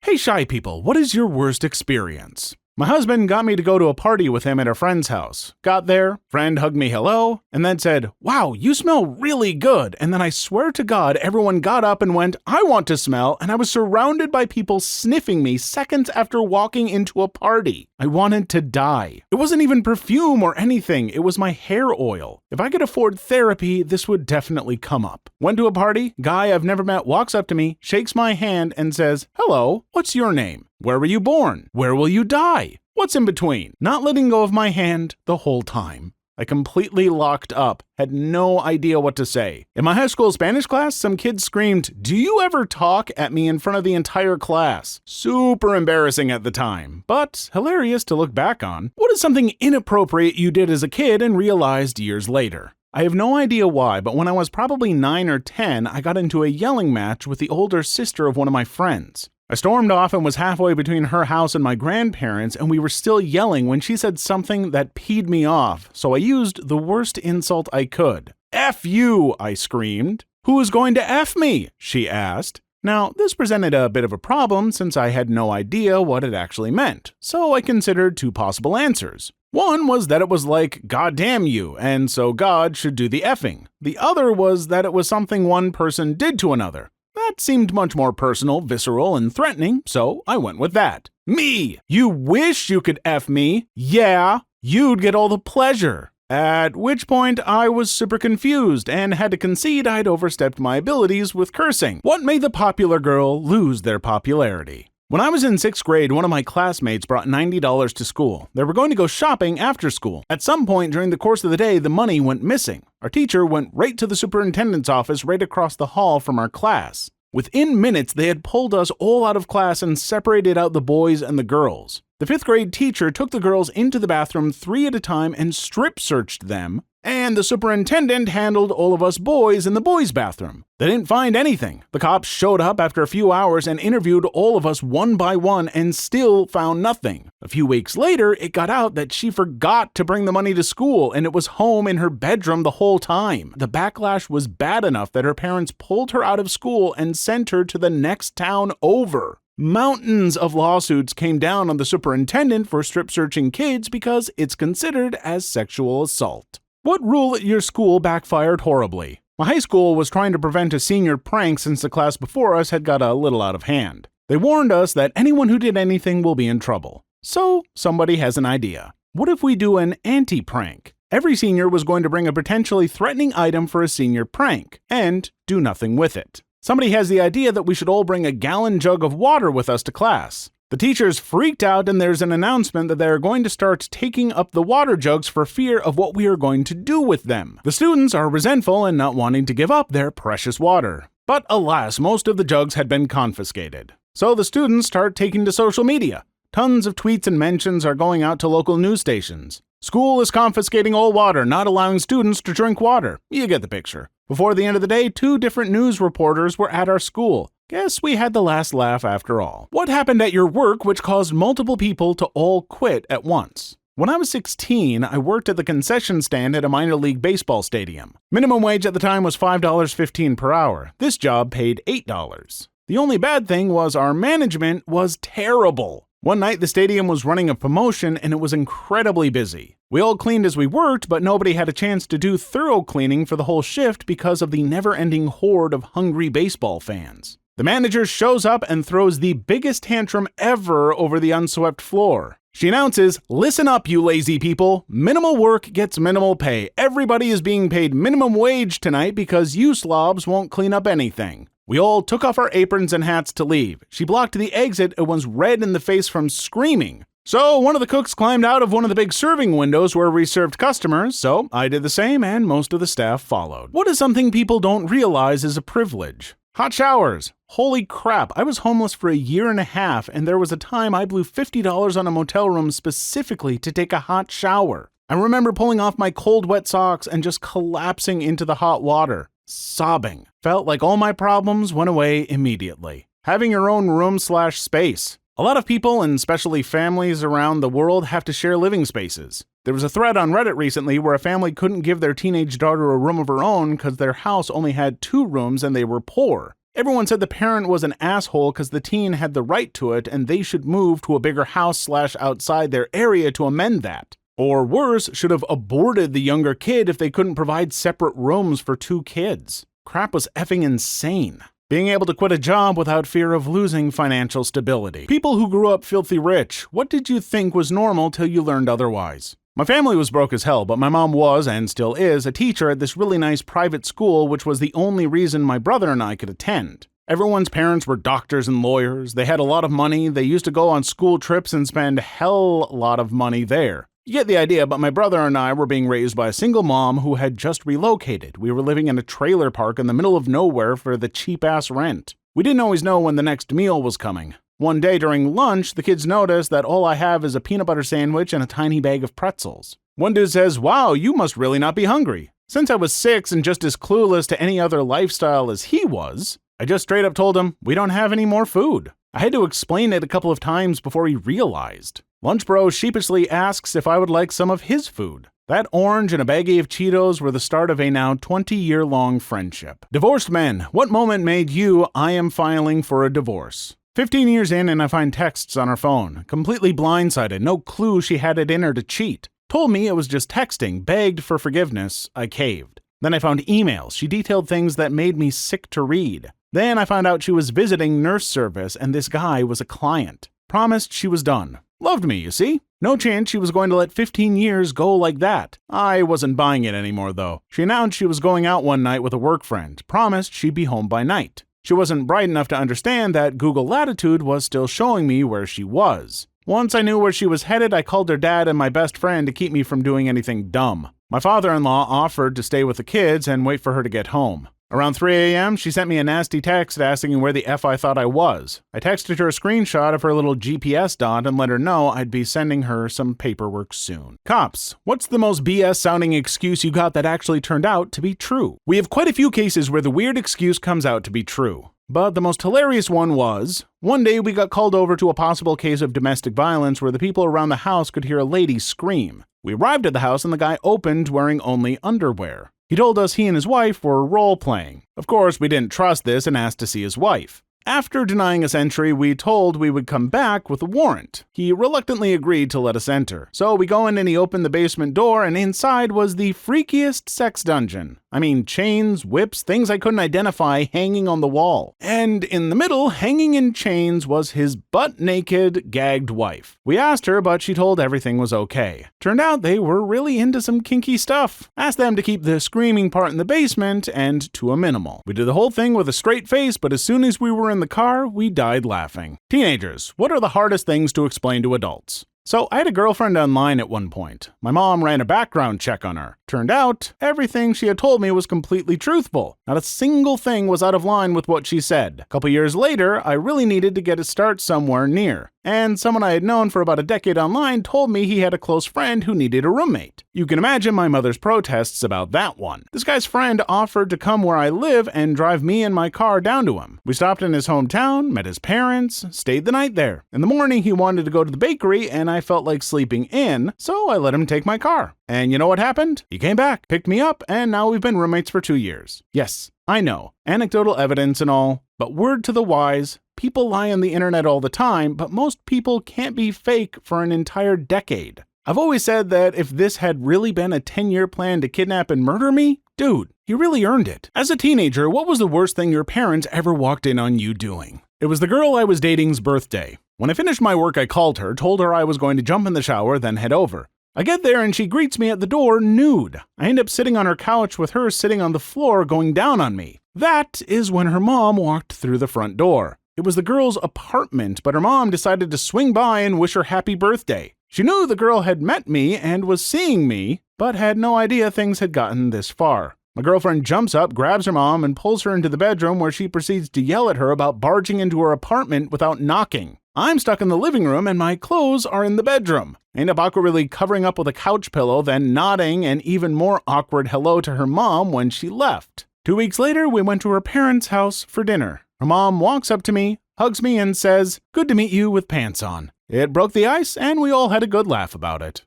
Hey shy people, what is your worst experience? My husband got me to go to a party with him at a friend's house. Got there, friend hugged me hello, and then said, "Wow, you smell really good." And then I swear to God, everyone got up and went, "I want to smell," and I was surrounded by people sniffing me seconds after walking into a party. I wanted to die. It wasn't even perfume or anything, it was my hair oil. If I could afford therapy, this would definitely come up. Went to a party, guy I've never met walks up to me, shakes my hand, and says, "Hello, what's your name? Where were you born? Where will you die? What's in between?" Not letting go of my hand the whole time. I completely locked up, had no idea what to say. In my high school Spanish class, some kids screamed, "Do you ever talk?" at me in front of the entire class. Super embarrassing at the time, but hilarious to look back on. What is something inappropriate you did as a kid and realized years later? I have no idea why, but when I was probably 9 or 10, I got into a yelling match with the older sister of one of my friends. I stormed off and was halfway between her house and my grandparents, and we were still yelling when she said something that peed me off, so I used the worst insult I could. "F you," I screamed. "Who is going to F me?" she asked. Now, this presented a bit of a problem since I had no idea what it actually meant, so I considered two possible answers. One was that it was like, "God damn you," and so God should do the effing. The other was that it was something one person did to another. That seemed much more personal, visceral, and threatening, so I went with that. "Me! You wish you could F me? Yeah, you'd get all the pleasure." At which point I was super confused and had to concede I'd overstepped my abilities with cursing. What made the popular girl lose their popularity? When I was in 6th grade, one of my classmates brought $90 to school. They were going to go shopping after school. At some point during the course of the day, the money went missing. Our teacher went right to the superintendent's office right across the hall from our class. Within minutes, they had pulled us all out of class and separated out the boys and the girls. The 5th grade teacher took the girls into the bathroom 3 at a time and strip searched them, and the superintendent handled all of us boys in the boys' bathroom. They didn't find anything. The cops showed up after a few hours and interviewed all of us one by one and still found nothing. A few weeks later, it got out that she forgot to bring the money to school and it was home in her bedroom the whole time. The backlash was bad enough that her parents pulled her out of school and sent her to the next town over. Mountains of lawsuits came down on the superintendent for strip searching kids because it's considered as sexual assault. What rule at your school backfired horribly? My high school was trying to prevent a senior prank since the class before us had got a little out of hand. They warned us that anyone who did anything will be in trouble. So, somebody has an idea. What if we do an anti-prank? Every senior was going to bring a potentially threatening item for a senior prank, and do nothing with it. Somebody has the idea that we should all bring a gallon jug of water with us to class. The teachers freaked out and there's an announcement that they are going to start taking up the water jugs for fear of what we are going to do with them. The students are resentful and not wanting to give up their precious water. But alas, most of the jugs had been confiscated. So the students start taking to social media. Tons of tweets and mentions are going out to local news stations. "School is confiscating all water, not allowing students to drink water." You get the picture. Before the end of the day, 2 different news reporters were at our school. Guess we had the last laugh after all. What happened at your work which caused multiple people to all quit at once? When I was 16, I worked at the concession stand at a minor league baseball stadium. Minimum wage at the time was $5.15 per hour. This job paid $8. The only bad thing was our management was terrible. One night, the stadium was running a promotion and it was incredibly busy. We all cleaned as we worked, but nobody had a chance to do thorough cleaning for the whole shift because of the never-ending horde of hungry baseball fans. The manager shows up and throws the biggest tantrum ever over the unswept floor. She announces, "Listen up, you lazy people. Minimal work gets minimal pay. Everybody is being paid minimum wage tonight because you slobs won't clean up anything." We all took off our aprons and hats to leave. She blocked the exit and was red in the face from screaming. So one of the cooks climbed out of one of the big serving windows where we served customers, so I did the same and most of the staff followed. What is something people don't realize is a privilege? Hot showers. Holy crap, I was homeless for a year and a half and there was a time I blew $50 on a motel room specifically to take a hot shower. I remember pulling off my cold wet socks and just collapsing into the hot water. Sobbing. Felt like all my problems went away immediately. Having your own room/space. A lot of people, and especially families around the world, have to share living spaces. There was a thread on Reddit recently where a family couldn't give their teenage daughter a room of her own because their house only had 2 rooms and they were poor. Everyone said the parent was an asshole because the teen had the right to it and they should move to a bigger house / outside their area to amend that. Or worse, should have aborted the younger kid if they couldn't provide separate rooms for 2 kids. Crap was effing insane. Being able to quit a job without fear of losing financial stability. People who grew up filthy rich, what did you think was normal till you learned otherwise? My family was broke as hell, but my mom was, and still is, a teacher at this really nice private school, which was the only reason my brother and I could attend. Everyone's parents were doctors and lawyers, they had a lot of money, they used to go on school trips and spend hell lot of money there. You get the idea, but my brother and I were being raised by a single mom who had just relocated. We were living in a trailer park in the middle of nowhere for the cheap-ass rent. We didn't always know when the next meal was coming. One day during lunch, the kids noticed that all I have is a peanut butter sandwich and a tiny bag of pretzels. One dude says, "Wow, you must really not be hungry." Since I was 6 and just as clueless to any other lifestyle as he was, I just straight up told him, "We don't have any more food." I had to explain it a couple of times before he realized. Lunch Bro sheepishly asks if I would like some of his food. That orange and a baggie of Cheetos were the start of a now 20-year-long friendship. Divorced men, what moment made you, I am filing for a divorce? 15 years in and I find texts on her phone. Completely blindsided, no clue she had it in her to cheat. Told me it was just texting, begged for forgiveness, I caved. Then I found emails, she detailed things that made me sick to read. Then I found out she was visiting nurse service and this guy was a client. Promised she was done. Loved me, you see? No chance she was going to let 15 years go like that. I wasn't buying it anymore, though. She announced she was going out one night with a work friend, promised she'd be home by night. She wasn't bright enough to understand that Google Latitude was still showing me where she was. Once I knew where she was headed, I called her dad and my best friend to keep me from doing anything dumb. My father-in-law offered to stay with the kids and wait for her to get home. Around 3 a.m., she sent me a nasty text asking where the F I thought I was. I texted her a screenshot of her little GPS dot and let her know I'd be sending her some paperwork soon. Cops, what's the most BS-sounding excuse you got that actually turned out to be true? We have quite a few cases where the weird excuse comes out to be true. But the most hilarious one was, one day we got called over to a possible case of domestic violence where the people around the house could hear a lady scream. We arrived at the house and the guy opened wearing only underwear. He told us he and his wife were role-playing. Of course, we didn't trust this and asked to see his wife. After denying us entry, we told we would come back with a warrant. He reluctantly agreed to let us enter. So we go in and he opened the basement door and inside was the freakiest sex dungeon. I mean, chains, whips, things I couldn't identify hanging on the wall. And in the middle, hanging in chains, was his butt-naked, gagged wife. We asked her, but she told everything was okay. Turned out they were really into some kinky stuff. Asked them to keep the screaming part in the basement and to a minimal. We did the whole thing with a straight face, but as soon as we were in the car, we died laughing. Teenagers, what are the hardest things to explain to adults? So I had a girlfriend online at one point. My mom ran a background check on her. Turned out, everything she had told me was completely truthful. Not a single thing was out of line with what she said. A couple years later, I really needed to get a start somewhere near. And someone I had known for about a decade online told me he had a close friend who needed a roommate. You can imagine my mother's protests about that one. This guy's friend offered to come where I live and drive me and my car down to him. We stopped in his hometown, met his parents, stayed the night there. In the morning, he wanted to go to the bakery and I felt like sleeping in, so I let him take my car. And you know what happened? He came back, picked me up, and now we've been roommates for 2 years. Yes, I know, anecdotal evidence and all, but word to the wise, people lie on the internet all the time, but most people can't be fake for an entire decade. I've always said that if this had really been a 10-year plan to kidnap and murder me, dude, you really earned it. As a teenager, what was the worst thing your parents ever walked in on you doing? It was the girl I was dating's birthday. When I finished my work, I called her, told her I was going to jump in the shower, then head over. I get there and she greets me at the door nude. I end up sitting on her couch with her sitting on the floor going down on me. That is when her mom walked through the front door. It was the girl's apartment, but her mom decided to swing by and wish her happy birthday. She knew the girl had met me and was seeing me, but had no idea things had gotten this far. My girlfriend jumps up, grabs her mom, and pulls her into the bedroom where she proceeds to yell at her about barging into her apartment without knocking. I'm stuck in the living room and my clothes are in the bedroom. I end up awkwardly covering up with a couch pillow, then nodding an even more awkward hello to her mom when she left. 2 weeks later, we went to her parents' house for dinner. Her mom walks up to me, hugs me, and says, "Good to meet you with pants on." It broke the ice, and we all had a good laugh about it.